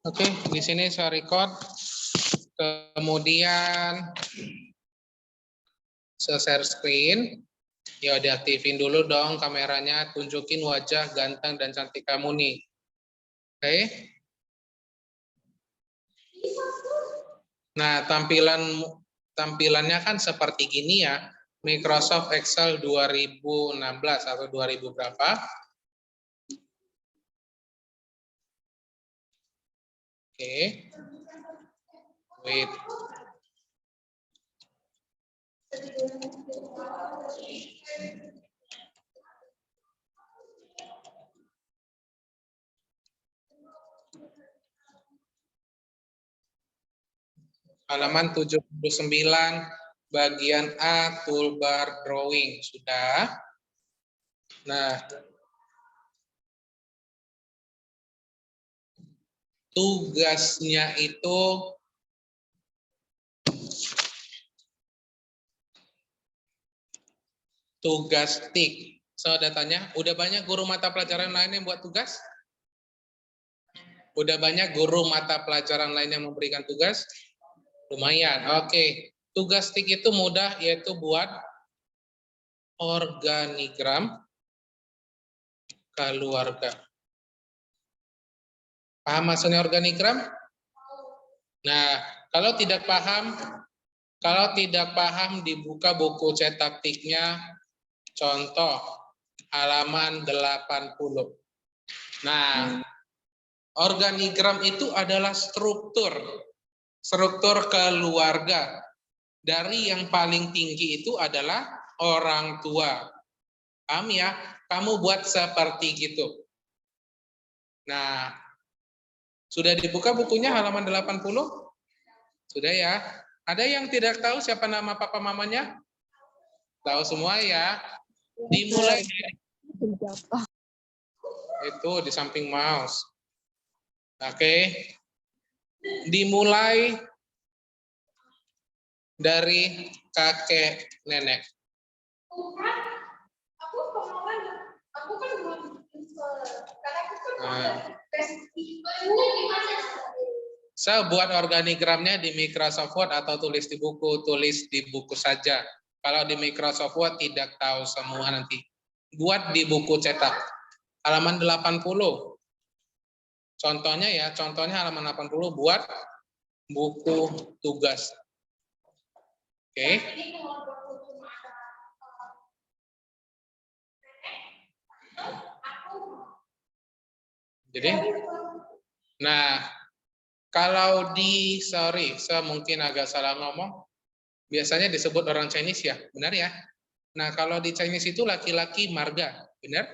Oke, di sini saya record. Kemudian saya share screen. Ya, diaktifin dulu dong kameranya, tunjukin wajah ganteng dan cantik kamu nih. Oke. Nah, tampilannya kan seperti gini ya. Microsoft Excel 2016 atau 2000 berapa? Oke. Wait. Halaman 79, bagian A, toolbar drawing. Sudah. Nah, tugasnya itu tugas tik. So, datanya, udah banyak guru mata pelajaran lain yang buat tugas? Udah banyak guru mata pelajaran lain yang memberikan tugas? Lumayan, oke. Tugas tik itu mudah, yaitu buat organigram keluarga. Paham maksudnya organigram? Nah, kalau tidak paham dibuka buku cetak tiknya, contoh halaman 80. Nah, organigram itu adalah struktur keluarga. Dari yang paling tinggi itu adalah orang tua. Paham ya? Kamu buat seperti gitu. Nah, sudah dibuka bukunya halaman 80? Sudah ya? Ada yang tidak tahu siapa nama papa mamanya? Tahu semua ya? Dimulai itu di samping mouse. Oke. Dimulai dari kakek nenek. Saya buat organigramnya di Microsoft Word atau tulis di buku saja. Kalau di Microsoft Word tidak tahu semua nanti. Buat di buku cetak. Halaman 80. Contohnya halaman 80 buat buku tugas. Oke. Jadi, nah, kalau saya mungkin agak salah ngomong, biasanya disebut orang Chinese ya, benar ya? Nah, kalau di Chinese itu laki-laki marga, benar?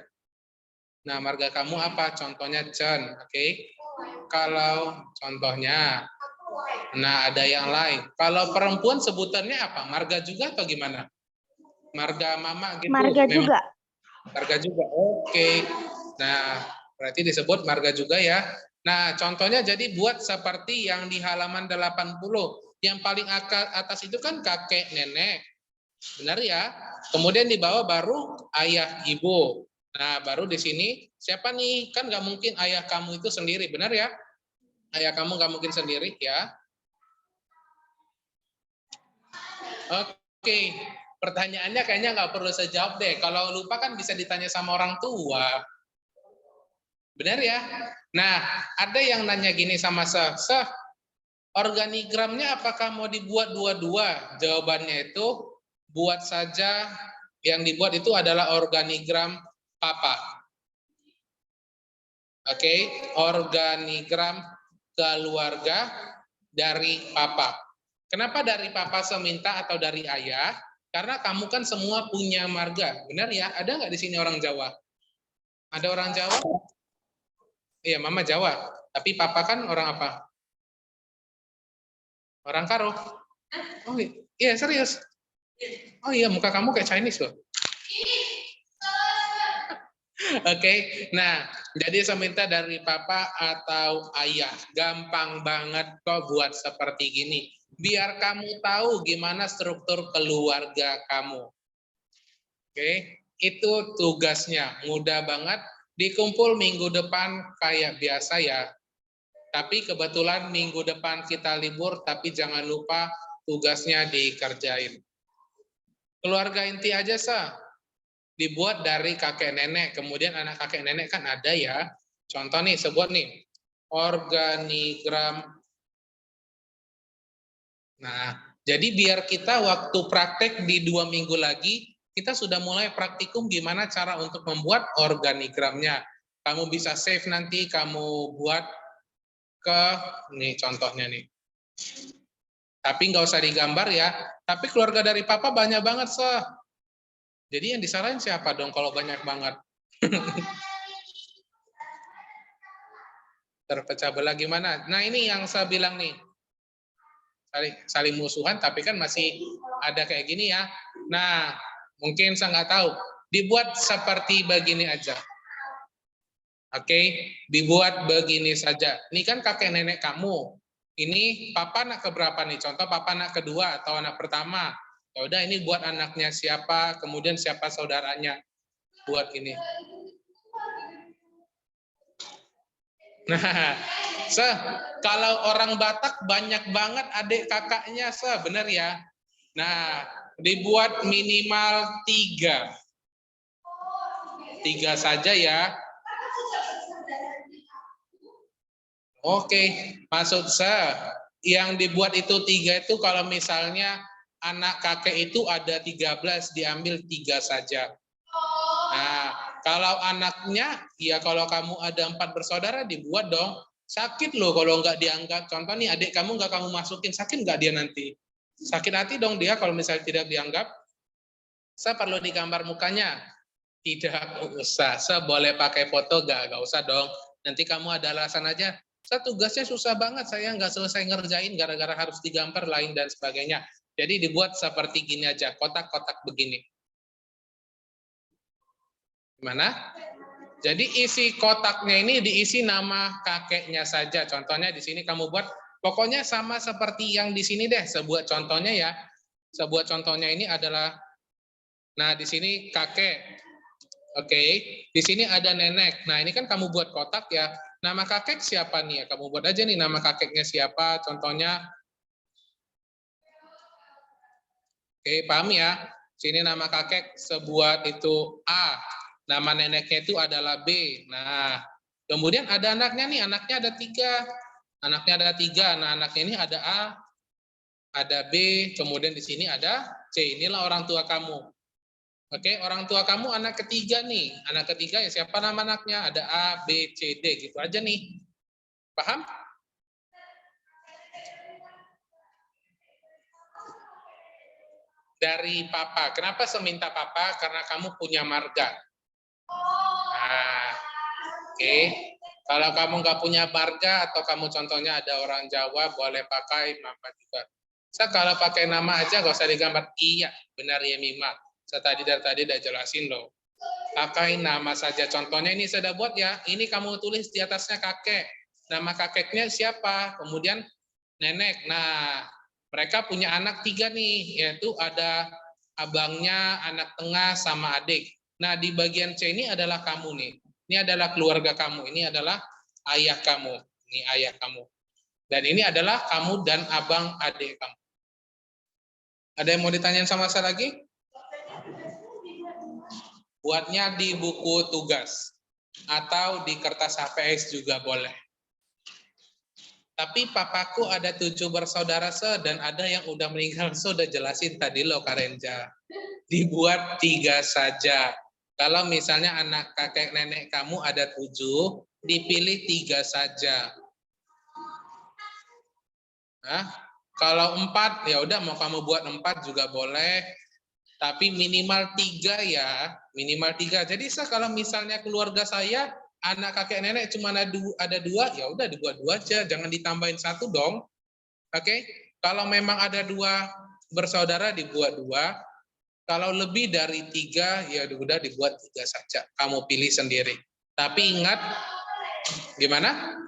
Nah, marga kamu apa? Contohnya Chen, oke? Kalau contohnya, nah ada yang lain. Kalau perempuan sebutannya apa? Marga juga atau gimana? Marga mama gitu? Marga juga. Marga juga, oke. Nah, berarti disebut marga juga ya. Nah, contohnya jadi buat seperti yang di halaman 80. Yang paling atas itu kan kakek nenek. Benar ya? Kemudian di bawah baru ayah ibu. Nah, baru di sini siapa nih? Kan nggak mungkin ayah kamu itu sendiri, benar ya? Ayah kamu nggak mungkin sendiri ya. Oke, pertanyaannya kayaknya nggak perlu saya jawab deh. Kalau lupa kan bisa ditanya sama orang tua. Benar ya? Nah, ada yang nanya gini sama saya, organigramnya apakah mau dibuat dua-dua? Jawabannya itu, buat saja, yang dibuat itu adalah organigram papa. Oke, organigram keluarga dari papa. Kenapa dari papa seminta atau dari ayah? Karena kamu kan semua punya marga, benar ya? Ada nggak di sini orang Jawa? Ada orang Jawa? Iya, mama Jawa. Tapi papa kan orang apa? Orang Karo. Oh iya, serius. Oh iya, muka kamu kayak Chinese loh. Oke, nah jadi saya minta dari papa atau ayah. Gampang banget kok buat seperti gini. Biar kamu tahu gimana struktur keluarga kamu. Oke, itu tugasnya. Mudah banget. Dikumpul minggu depan kayak biasa ya. Tapi kebetulan minggu depan kita libur, tapi jangan lupa tugasnya dikerjain. Keluarga inti aja, dibuat dari kakek nenek, kemudian anak kakek nenek kan ada ya. Contoh nih, sebut nih, organigram. Nah, jadi biar kita waktu praktek di 2 minggu lagi, kita sudah mulai praktikum gimana cara untuk membuat organigramnya. Kamu bisa save nanti, kamu buat ke, nih contohnya nih. Tapi nggak usah digambar ya. Tapi keluarga dari papa banyak banget, Jadi yang disalahin siapa dong kalau banyak banget? Terpecah belah gimana? Nah ini yang saya bilang nih. Saling musuhan, tapi kan masih ada kayak gini ya. Nah, mungkin saya nggak tahu. Dibuat seperti begini aja. Oke, dibuat begini saja. Ini kan kakek nenek kamu. Ini papa anak keberapa nih? Contoh papa anak kedua atau anak pertama. Ya udah ini buat anaknya siapa, kemudian siapa saudaranya. Buat ini. Nah, kalau orang Batak banyak banget adik kakaknya, benar ya. Nah, dibuat minimal 3. 3 saja ya. Oke, maksud saya yang dibuat itu 3 itu kalau misalnya anak kakek itu ada 13, diambil 3 saja. Nah, kalau anaknya, ya kalau kamu ada 4 bersaudara, dibuat dong. Sakit loh kalau nggak dianggap. Contoh nih, adik kamu nggak kamu masukin, sakit nggak dia nanti? Sakit hati dong dia kalau misalnya tidak dianggap. Saya perlu digambar mukanya? Tidak usah. Saya boleh pakai foto nggak usah dong. Nanti kamu ada alasan aja. Saya tugasnya susah banget, saya nggak selesai ngerjain gara-gara harus digambar lain dan sebagainya. Jadi dibuat seperti gini aja, kotak-kotak begini. Gimana? Jadi isi kotaknya ini diisi nama kakeknya saja. Contohnya di sini kamu buat, pokoknya sama seperti yang di sini deh. Sebuah contohnya ya. Sebuah contohnya ini adalah, nah di sini kakek. Oke, di sini ada nenek. Nah ini kan kamu buat kotak ya. Nama kakek siapa nih ya? Kamu buat aja nih nama kakeknya siapa. Contohnya, oke paham ya. Sini nama kakek sebuah itu A. Nama neneknya itu adalah B. Nah, kemudian ada anaknya nih. Anaknya ada 3. Anaknya ada 3. Nah anaknya ini ada A, ada B, kemudian di sini ada C. Inilah orang tua kamu. Oke, orang tua kamu anak ketiga nih. Anak ketiga ya siapa nama anaknya? Ada A, B, C, D. Gitu aja nih. Paham? Dari papa. Kenapa seminta papa? Karena kamu punya marga. Nah, oke. Kalau kamu nggak punya marga atau kamu contohnya ada orang Jawa, boleh pakai nama juga. Saya kalau pakai nama aja nggak usah digambar. Iya, benar ya Mima. Saya dari tadi udah jelasin loh. Pakai nama saja. Contohnya ini saya udah buat ya. Ini kamu tulis di atasnya kakek. Nama kakeknya siapa? Kemudian nenek. Nah, mereka punya anak 3 nih. Yaitu ada abangnya, anak tengah, sama adik. Nah, di bagian C ini adalah kamu nih. Ini adalah keluarga kamu. Ini adalah ayah kamu. Ini ayah kamu. Dan ini adalah kamu dan abang adik kamu. Ada yang mau ditanyain sama saya lagi? Buatnya di buku tugas atau di kertas HPS juga boleh. Tapi papaku ada 7 bersaudara dan ada yang udah meninggal, udah jelasin tadi loh Karenja. Dibuat 3 saja. Kalau misalnya anak kakek nenek kamu ada 7, dipilih 3 saja. Nah, kalau 4 ya udah mau kamu buat 4 juga boleh. Tapi minimal 3 ya, minimal 3. Jadi kalau misalnya keluarga saya anak kakek nenek cuma ada 2, ya udah dibuat 2 aja, jangan ditambahin 1 dong. Oke? Kalau memang ada 2 bersaudara dibuat 2. Kalau lebih dari 3 ya udah dibuat 3 saja. Kamu pilih sendiri. Tapi ingat gimana?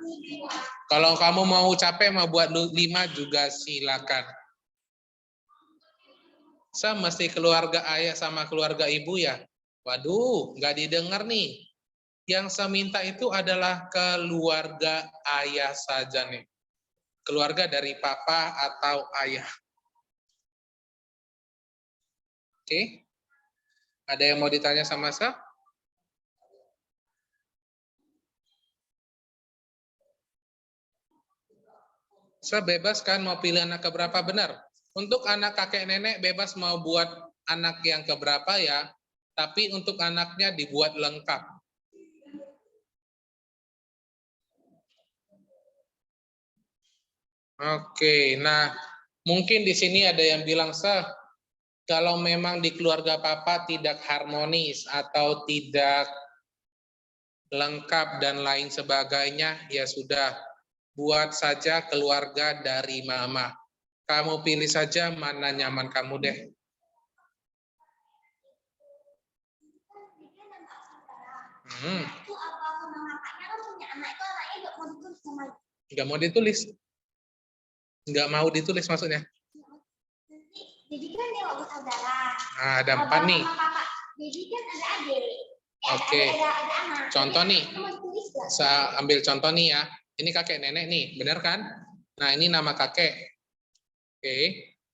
Kalau kamu mau capek mau buat 5 juga silakan. Saya mesti keluarga ayah sama keluarga ibu ya. Waduh, nggak didengar nih. Yang saya minta itu adalah keluarga ayah saja nih. Keluarga dari papa atau ayah. Oke? Ada yang mau ditanya sama saya? Saya bebas kan mau pilih anak keberapa, benar. Untuk anak kakek nenek bebas mau buat anak yang keberapa ya, tapi untuk anaknya dibuat lengkap. Oke, nah mungkin di sini ada yang bilang, kalau memang di keluarga papa tidak harmonis atau tidak lengkap dan lain sebagainya, ya sudah, buat saja keluarga dari mama. Kamu pilih saja mana nyaman kamu deh. Nggak mau ditulis. Nggak mau ditulis maksudnya? Jadi kan dia nggak saudara. Nah, ada 4 nih. Jadi kan ada adik. Oke. Ada anak. Contoh nih. Saya ambil contoh nih ya. Ini kakek nenek nih, benar kan? Nah, ini nama kakek. Oke.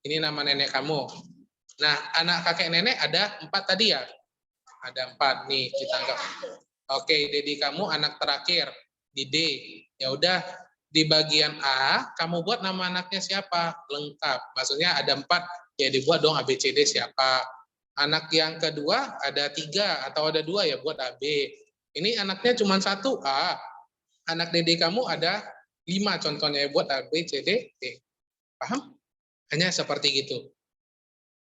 Ini nama nenek kamu. Nah, anak kakek nenek ada 4 tadi ya? Ada 4 nih, kita anggap. Oke, Dedi kamu anak terakhir di D. Ya udah, di bagian A kamu buat nama anaknya siapa? Lengkap. Maksudnya ada 4, ya dibuat dong ABCD siapa. Anak yang kedua ada 3 atau ada 2 ya buat AB. Ini anaknya cuma 1 A. Anak Dedi kamu ada 5 contohnya ya buat ABCD D. Paham? Hanya seperti gitu.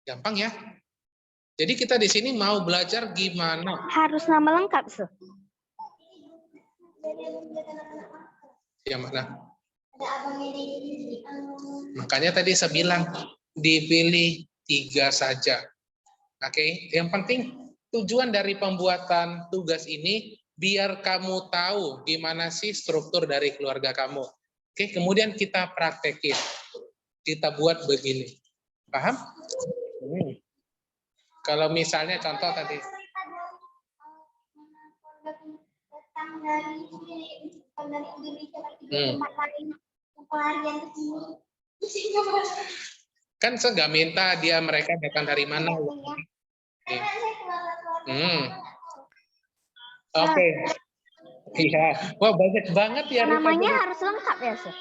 Gampang ya? Jadi kita di sini mau belajar gimana. Harus nama lengkap, Su. Yang mana? Makanya tadi saya bilang dipilih 3 saja. Oke, yang penting tujuan dari pembuatan tugas ini biar kamu tahu gimana sih struktur dari keluarga kamu. Oke, kemudian kita praktekin. Kita buat begini. Paham? Kalau misalnya contoh tadi. Kan saya nggak minta mereka datang dari mana. Oke. Iya. Wah, banyak banget ya. Namanya harus lengkap ya, Sir?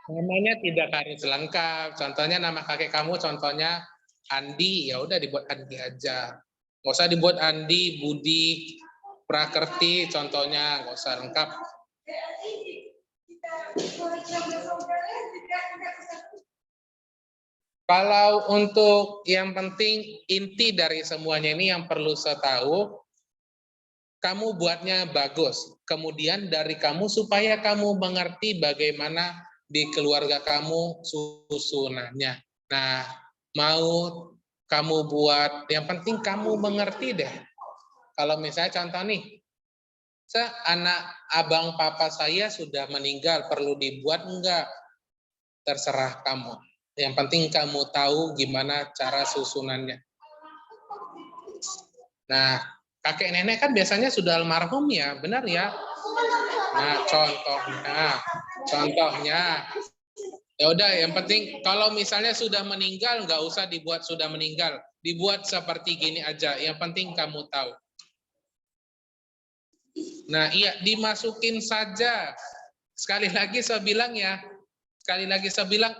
Namanya tidak harus lengkap. Contohnya nama kakek kamu, contohnya Andi, ya udah dibuat Andi aja. Nggak usah dibuat Andi, Budi, Prakerti, contohnya nggak usah lengkap. Kalau untuk yang penting inti dari semuanya ini yang perlu saya tahu, kamu buatnya bagus. Kemudian dari kamu supaya kamu mengerti bagaimana di keluarga kamu susunannya. Nah, mau kamu buat, yang penting kamu mengerti deh. Kalau misalnya contoh nih, anak abang papa saya sudah meninggal, perlu dibuat enggak? Terserah kamu. Yang penting kamu tahu gimana cara susunannya. Nah, kakek nenek kan biasanya sudah almarhum ya, benar ya? Nah, contohnya, ya udah, yang penting kalau misalnya sudah meninggal, nggak usah dibuat sudah meninggal, dibuat seperti gini aja. Yang penting kamu tahu. Nah, iya, dimasukin saja. Sekali lagi saya bilang ya,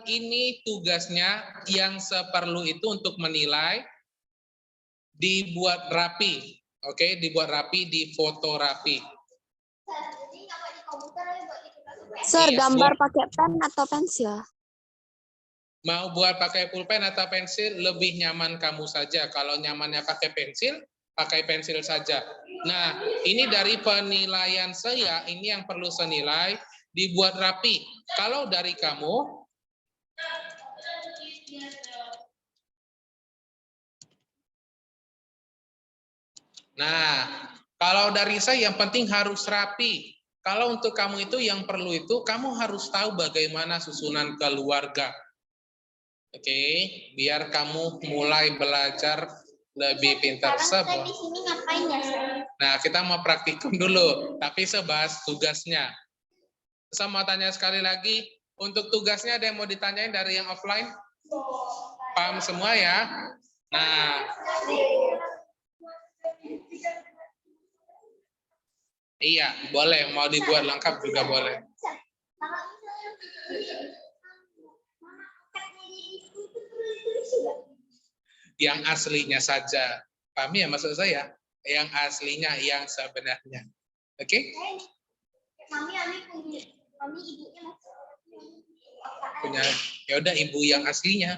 ini tugasnya yang seperlu itu untuk menilai, dibuat rapi, oke, dibuat rapi, difoto rapi. Sir, gambar pakai pen atau pensil? Mau buat pakai pulpen atau pensil, lebih nyaman kamu saja. Kalau nyamannya pakai pensil saja. Nah, ini dari penilaian saya, ini yang perlu saya nilai, dibuat rapi. Kalau dari kamu, nah, kalau dari saya yang penting harus rapi. Kalau untuk kamu itu yang perlu itu, kamu harus tahu bagaimana susunan keluarga. Oke, biar kamu mulai belajar Lebih pintar Sekarang kita di sini ngapain ya, Sir? Nah, kita mau praktikum dulu, tapi sebahas tugasnya. Saya mau tanya sekali lagi, untuk tugasnya ada yang mau ditanyain dari yang offline? Paham semua ya? Nah, iya, boleh. Mau dibuat lengkap juga boleh. Yang aslinya saja. Paham ya maksud saya? Yang aslinya, yang sebenarnya. Oke? Punya, ya udah ibu yang aslinya.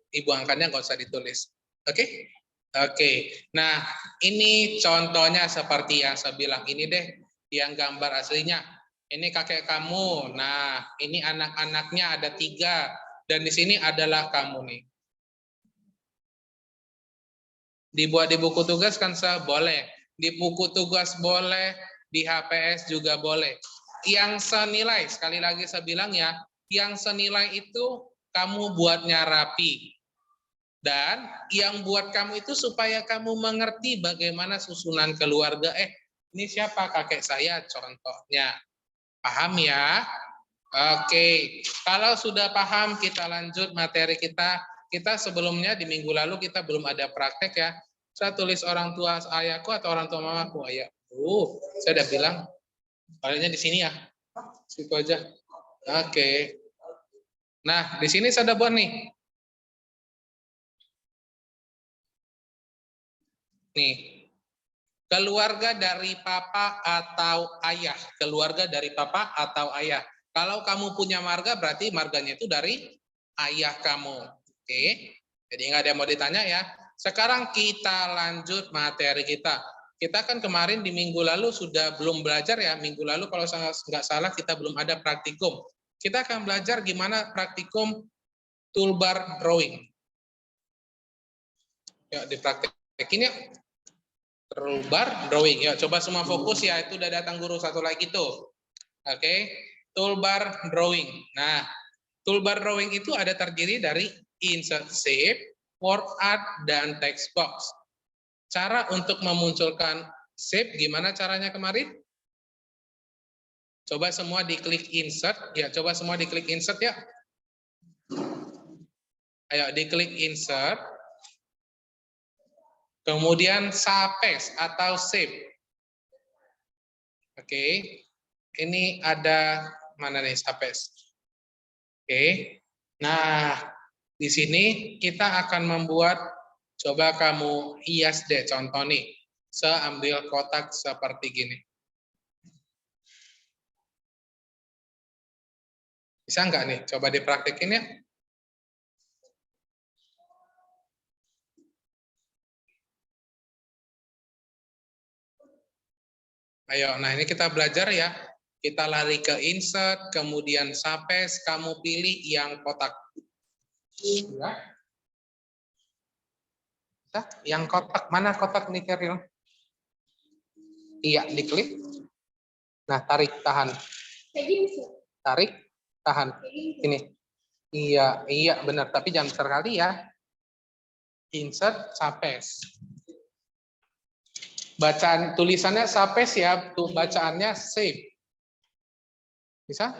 Ibu angkatnya nggak usah ditulis. Oke? Oke. Nah, ini contohnya seperti yang saya bilang ini deh, yang gambar aslinya. Ini kakek kamu. Nah, ini anak-anaknya ada 3. Dan di sini adalah kamu nih. Dibuat di buku tugas kan boleh. Di buku tugas boleh, di HPS juga boleh. Yang senilai, sekali lagi saya bilang ya, yang senilai itu kamu buatnya rapi. Dan yang buat kamu itu supaya kamu mengerti bagaimana susunan keluarga. Ini siapa kakek saya contohnya. Paham ya? Oke. Kalau sudah paham, kita lanjut materi kita. Kita sebelumnya di minggu lalu kita belum ada praktek ya. Saya tulis orang tua ayahku atau orang tua mamaku. Ayah. Saya udah bilang. Kalinya di sini ya. Situ aja. Oke. Nah, di sini saya udah buat nih. Nih. Keluarga dari papa atau ayah. Keluarga dari papa atau ayah. Kalau kamu punya marga, berarti marganya itu dari ayah kamu. Oke. Jadi nggak ada yang mau ditanya ya. Sekarang kita lanjut materi kita. Kita kan kemarin di minggu lalu sudah belum belajar ya. Minggu lalu kalau nggak salah kita belum ada praktikum. Kita akan belajar gimana praktikum toolbar drawing. Yuk dipraktekin yuk. Toolbar drawing. Yuk coba semua fokus ya. Itu udah datang guru satu lagi tuh. Oke. Toolbar drawing. Nah, toolbar drawing itu ada terdiri dari insert shape, word art, dan text box. Cara untuk memunculkan shape, gimana caranya kemarin? Coba semua diklik insert. Ya, coba semua diklik insert ya. Ayo, diklik insert. Kemudian sapes atau shape. Oke. Ini ada, mana nih sapes? Oke. Nah, di sini kita akan membuat, coba kamu hias deh contoh nih. Saya ambil kotak seperti gini. Bisa nggak nih? Coba dipraktekin ya. Ayo, nah ini kita belajar ya. Kita lari ke insert, kemudian sapes, kamu pilih yang kotak. Ya. Yang kotak, mana kotak nih Keril? Iya, diklik. Nah, tarik, tahan. Tarik, tahan. Ini. Iya, iya benar. Tapi jangan besar kali ya. Insert, sapes. Bacaan tulisannya sapes ya, tuh bacaannya save. Bisa?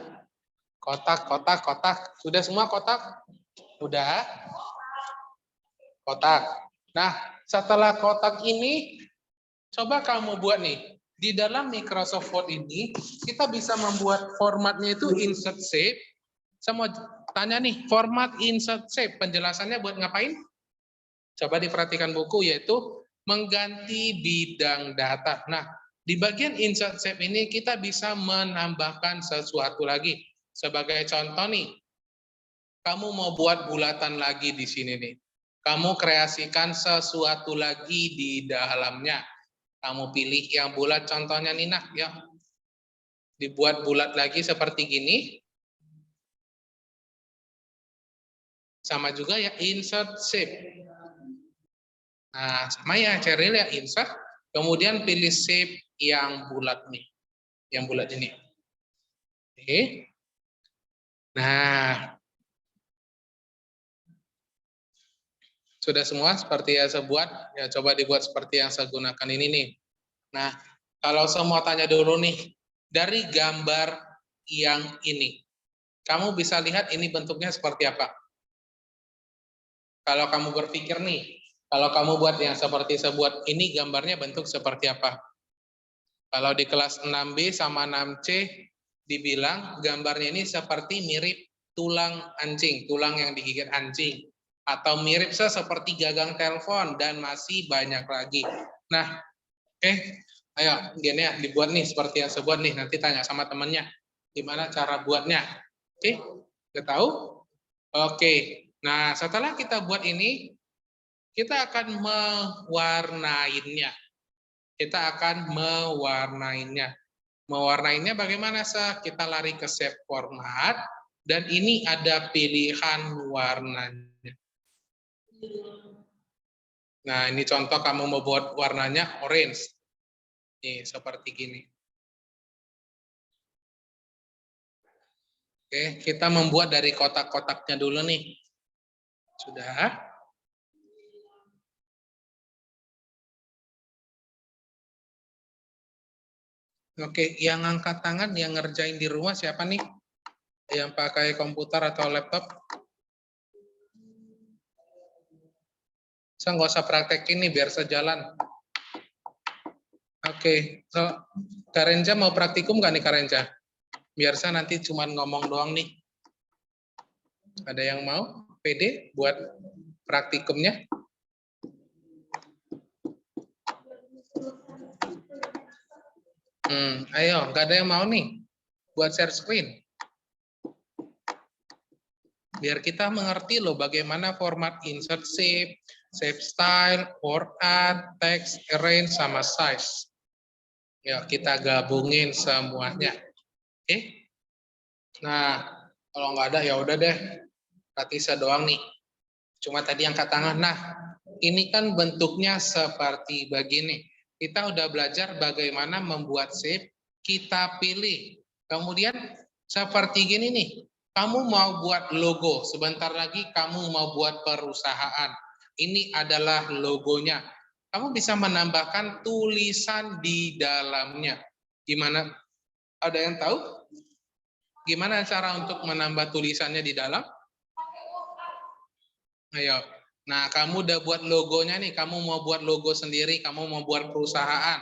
Kotak, kotak, kotak. Sudah semua kotak? Sudah? Kotak. Nah, setelah kotak ini, coba kamu buat nih. Di dalam Microsoft Word ini, kita bisa membuat formatnya itu insert shape. Saya mau tanya nih, format insert shape, penjelasannya buat ngapain? Coba diperhatikan buku, yaitu mengganti bidang data. Nah, di bagian insert shape ini kita bisa menambahkan sesuatu lagi. Sebagai contoh nih, kamu mau buat bulatan lagi di sini nih. Kamu kreasikan sesuatu lagi di dalamnya. Kamu pilih yang bulat, contohnya Nina, ya. Dibuat bulat lagi seperti gini. Sama juga ya, insert shape. Nah, sama ya, Cheryl ya, insert. Kemudian pilih shape yang bulat nih. Yang bulat ini. Oke. Nah, Sudah semua seperti yang saya buat? Ya, coba dibuat seperti yang saya gunakan ini nih. Nah, kalau saya mau tanya dulu nih, dari gambar yang ini, kamu bisa lihat ini bentuknya seperti apa? Kalau kamu berpikir nih, kalau kamu buat yang seperti saya buat, ini gambarnya bentuk seperti apa? Kalau di kelas 6B sama 6C, dibilang gambarnya ini seperti mirip tulang anjing, tulang yang digigit anjing. Atau mirip seperti gagang telepon, dan masih banyak lagi. Nah, ayo gini ya, dibuat nih seperti yang saya buat nih, nanti tanya sama temannya gimana cara buatnya. Oke, udah tahu? Oke, nah setelah kita buat ini, kita akan mewarnainya. Mewarnainya bagaimana, kita lari ke shape format, dan ini ada pilihan warnanya. Nah, ini contoh kamu mau buat warnanya orange. Nih, seperti gini. Oke, kita membuat dari kotak-kotaknya dulu nih. Sudah? Oke, yang angkat tangan, yang ngerjain di rumah siapa nih? Yang pakai komputer atau laptop? Saya nggak usah praktek ini, biar sejalan. Oke, so, Karenja mau praktikum nggak nih Karenja? Biar saya nanti cuma ngomong doang nih. Ada yang mau? PD buat praktikumnya? Ayo, nggak ada yang mau nih buat share screen. Biar kita mengerti loh bagaimana format insert shape, shape style, format, text, arrange, sama size. Ya, kita gabungin semuanya. Oke? Nah, kalau nggak ada ya udah deh. Berarti saya doang nih. Cuma tadi angkat tangan. Nah, ini kan bentuknya seperti begini. Kita udah belajar bagaimana membuat shape, kita pilih. Kemudian seperti gini nih, kamu mau buat logo, sebentar lagi kamu mau buat perusahaan. Ini adalah logonya. Kamu bisa menambahkan tulisan di dalamnya. Gimana? Ada yang tahu? Gimana cara untuk menambah tulisannya di dalam? Ayo. Nah, kamu udah buat logonya nih, kamu mau buat logo sendiri, kamu mau buat perusahaan.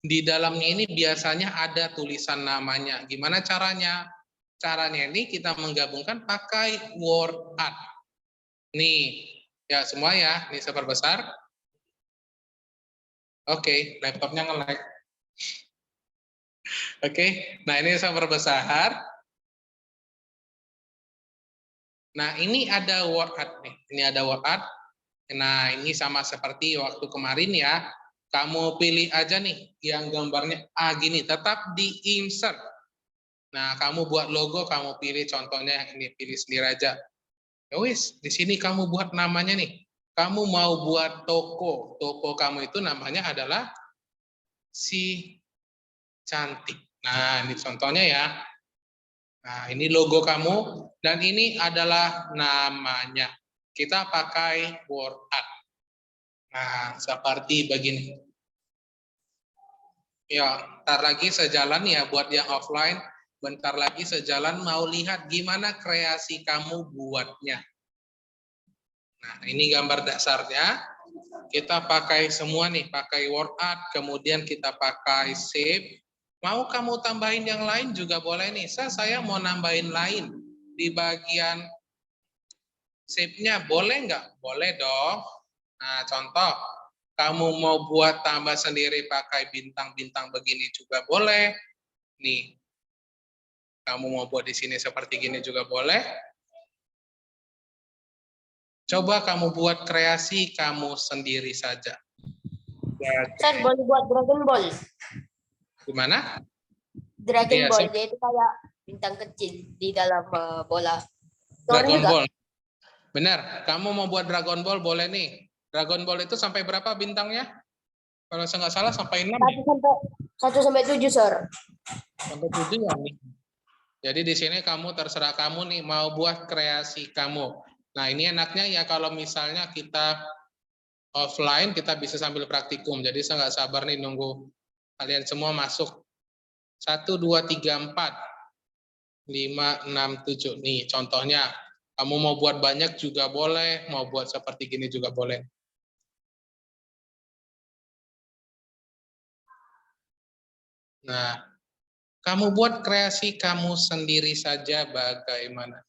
Di dalamnya ini biasanya ada tulisan namanya. Gimana caranya? Caranya ini kita menggabungkan pakai word art. Nih, ya semua ya, ini saya perbesar. Oke, laptopnya nge-lag. Oke, nah ini saya perbesar. Nah, ini ada word art nih. Ini ada word art. Nah, ini sama seperti waktu kemarin ya. Kamu pilih aja nih yang gambarnya gini, tetap di insert. Nah, kamu buat logo, kamu pilih contohnya yang ini, pilih sendiri aja. Ya wis, di sini kamu buat namanya nih. Kamu mau buat toko. Toko kamu itu namanya adalah Si Cantik. Nah, ini contohnya ya. Nah, ini logo kamu, dan ini adalah namanya. Kita pakai word art. Nah, seperti begini. Ya, ntar lagi sejalan ya buat yang offline. Bentar lagi sejalan mau lihat gimana kreasi kamu buatnya. Nah, ini gambar dasarnya. Kita pakai semua nih, pakai word art, kemudian kita pakai shape. Mau kamu tambahin yang lain juga boleh nih. Saya mau nambahin lain di bagian shape-nya, boleh nggak? Boleh dong. Nah, contoh, kamu mau buat tambah sendiri pakai bintang-bintang begini juga boleh. Nih, kamu mau buat di sini seperti gini juga boleh. Coba kamu buat kreasi kamu sendiri saja. Sir, boleh buat Dragon Ball. Gimana? Dragon Iya, Ball, sip. dia itu kayak bintang kecil di dalam bola. Dragon Ball. Benar, kamu mau buat Dragon Ball boleh nih. Dragon Ball itu sampai berapa bintangnya? Kalau saya nggak salah sampai 6. 1 sampai 7, Sir. Sampai 7 ya nih. Jadi di sini kamu terserah kamu nih mau buat kreasi kamu. Nah, ini enaknya ya kalau misalnya kita offline, kita bisa sambil praktikum. Jadi saya nggak sabar nih nunggu kalian semua masuk. 1, 2, 3, 4, 5, 6, 7. Nih contohnya, kamu mau buat banyak juga boleh, mau buat seperti gini juga boleh. Nah, kamu buat kreasi kamu sendiri saja bagaimana?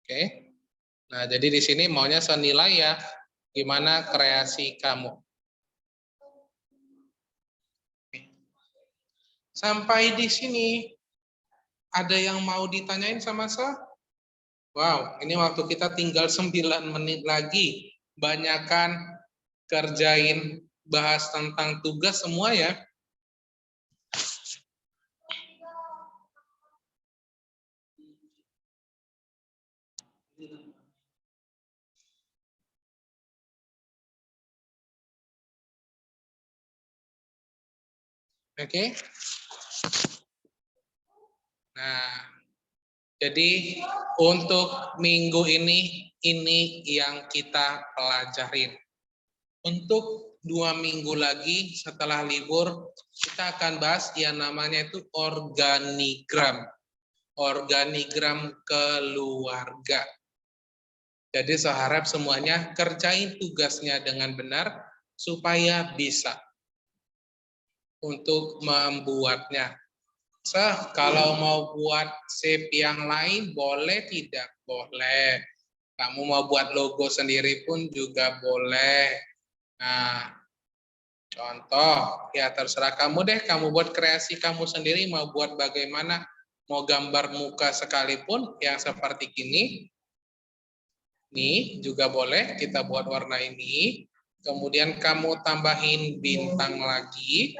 Oke. Nah, jadi di sini maunya senilai ya. Gimana kreasi kamu? Sampai di sini ada yang mau ditanyain sama saya? Wow, ini waktu kita tinggal 9 menit lagi. Banyakan kerjain bahas tentang tugas semua ya. Oke. Nah, jadi untuk minggu ini yang kita pelajarin. Untuk 2 minggu lagi setelah libur, kita akan bahas yang namanya itu organigram. Organigram keluarga. Jadi saya harap semuanya kerjain tugasnya dengan benar supaya bisa untuk membuatnya. Kalau mau buat shape yang lain boleh tidak? Boleh. Kamu mau buat logo sendiri pun juga boleh. Nah, contoh, ya terserah kamu deh, kamu buat kreasi kamu sendiri, mau buat bagaimana, mau gambar muka sekalipun yang seperti gini, nih juga boleh, kita buat warna ini, kemudian kamu tambahin bintang lagi.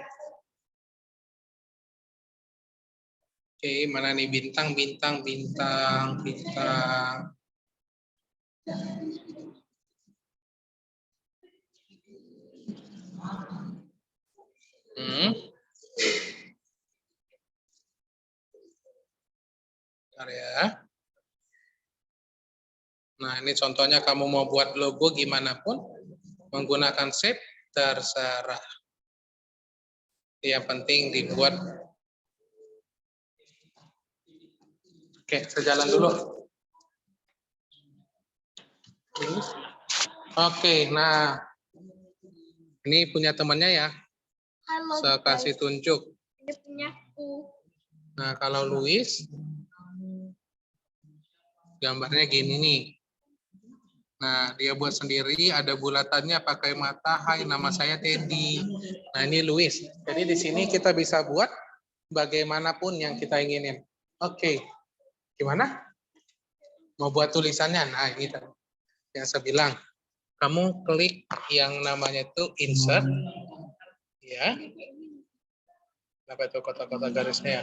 Oke, mana nih bintang, bintang, bintang, bintang. Bentar ya. Nah, ini contohnya kamu mau buat logo gimana pun, menggunakan shape, terserah. Yang penting dibuat. Oke, sejalan dulu. Oke, nah. Ini punya temannya ya. Halo. Saya kasih tunjuk. Ini punyaku. Nah, kalau Luis, gambarnya gini nih. Nah, dia buat sendiri, ada bulatannya pakai mata. Hai, nama saya Teddy. Nah, ini Luis. Jadi di sini kita bisa buat bagaimanapun yang kita inginin. Oke, gimana? Mau buat tulisannya? Nah, ini yang saya bilang. Kamu klik yang namanya itu insert. Ya. Apa itu kotak-kotak garisnya?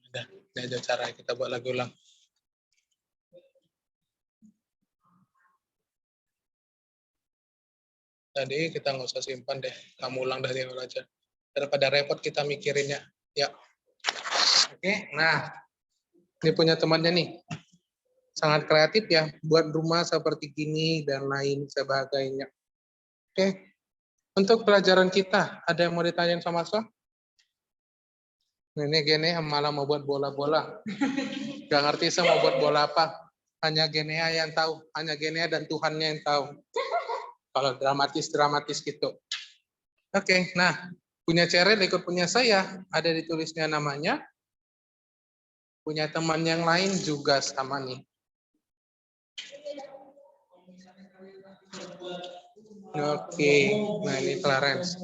Udah, ini aja cara kita buat lagi ulang. Tadi kita nggak usah simpan deh, kamu ulang dari awal aja. Daripada repot kita mikirinnya. Ya. Oke, nah ini punya temannya nih. Sangat kreatif ya, buat rumah seperti gini dan lain sebagainya. Oke, untuk pelajaran kita, ada yang mau ditanyain sama saya? Ini gini malah mau buat bola-bola. Gak ngerti saya mau buat bola apa. Hanya Genea yang tahu, hanya Genea dan Tuhannya yang tahu. Kalau dramatis-dramatis gitu. Oke, nah punya Cerel ikut punya saya, ada ditulisnya namanya. Punya teman yang lain juga sama nih. Oke, nah ini Clarence.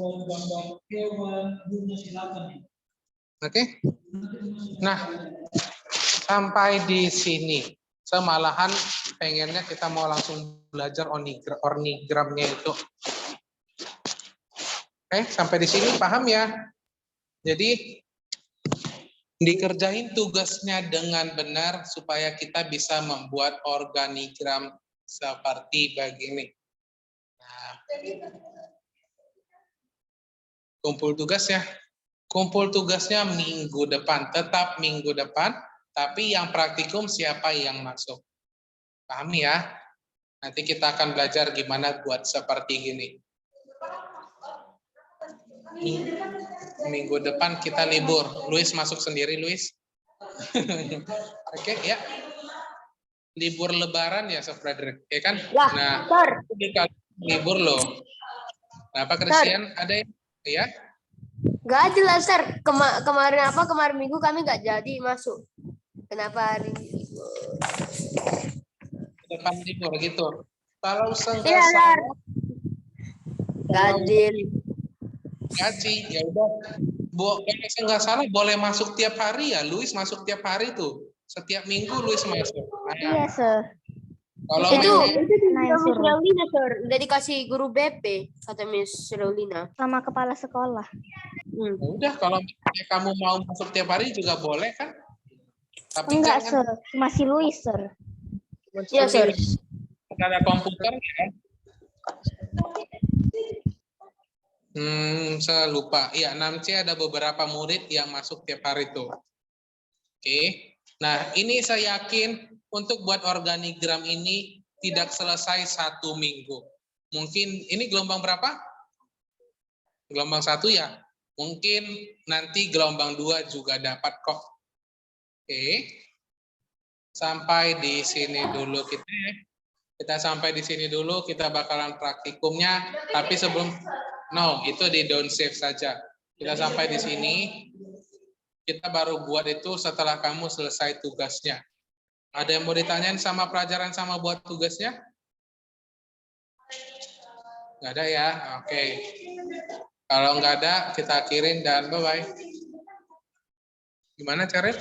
Oke, nah sampai di sini. Saya malahan pengennya kita mau langsung belajar ornigramnya itu. Oke, sampai di sini paham ya? Jadi dikerjain tugasnya dengan benar supaya kita bisa membuat organigram seperti begini. Nah, kumpul tugas ya. Kumpul tugasnya minggu depan, tetap minggu depan, tapi yang praktikum siapa yang masuk. Pahami ya? Nanti kita akan belajar gimana buat seperti gini. Minggu depan kita libur. Luis masuk sendiri, Luis. Oke, ya. Libur lebaran ya, Sof Frederick, ya kan? Ya, Nah, Sir. libur loh. Nah, apa Christian? Ada ya? Gak jelas, Sir. Kemarin minggu kami nggak jadi masuk. Kenapa hari ini? Depan libur gitu. Kalau Iya, seenggak Sir. salah, Gadil. gaji, ya udah. Kalau nggak salah boleh masuk tiap hari ya. Luis masuk tiap hari tuh. Setiap minggu Luis masuk. Nah, Iya, Sir. kalau Itu memang Miss Raulina, Sir. Udah dikasih guru BP, kata Miss Raulina. Sama kepala sekolah. ya udah, kalau kamu mau masuk tiap hari juga boleh kan? Tapi Enggak, jangan Sir. Masih Luis, Sir. Iya, Sir. ada komputer ya. Saya lupa. Iya, 6C ada beberapa murid yang masuk tiap hari tuh. Oke. Nah, ini saya yakin untuk buat organigram ini tidak selesai 1 minggu. Mungkin ini gelombang berapa? Gelombang 1 ya. Mungkin nanti gelombang 2 juga dapat kok. Oke. Sampai di sini dulu kita ya. Kita sampai di sini dulu, kita bakalan praktikumnya. Tapi sebelum, itu di don't save saja. Kita sampai di sini, kita baru buat itu setelah kamu selesai tugasnya. Ada yang mau ditanyain sama pelajaran sama buat tugasnya? Nggak ada ya? Oke. Kalau nggak ada, kita akhirin dan bye-bye. Gimana, Ceril?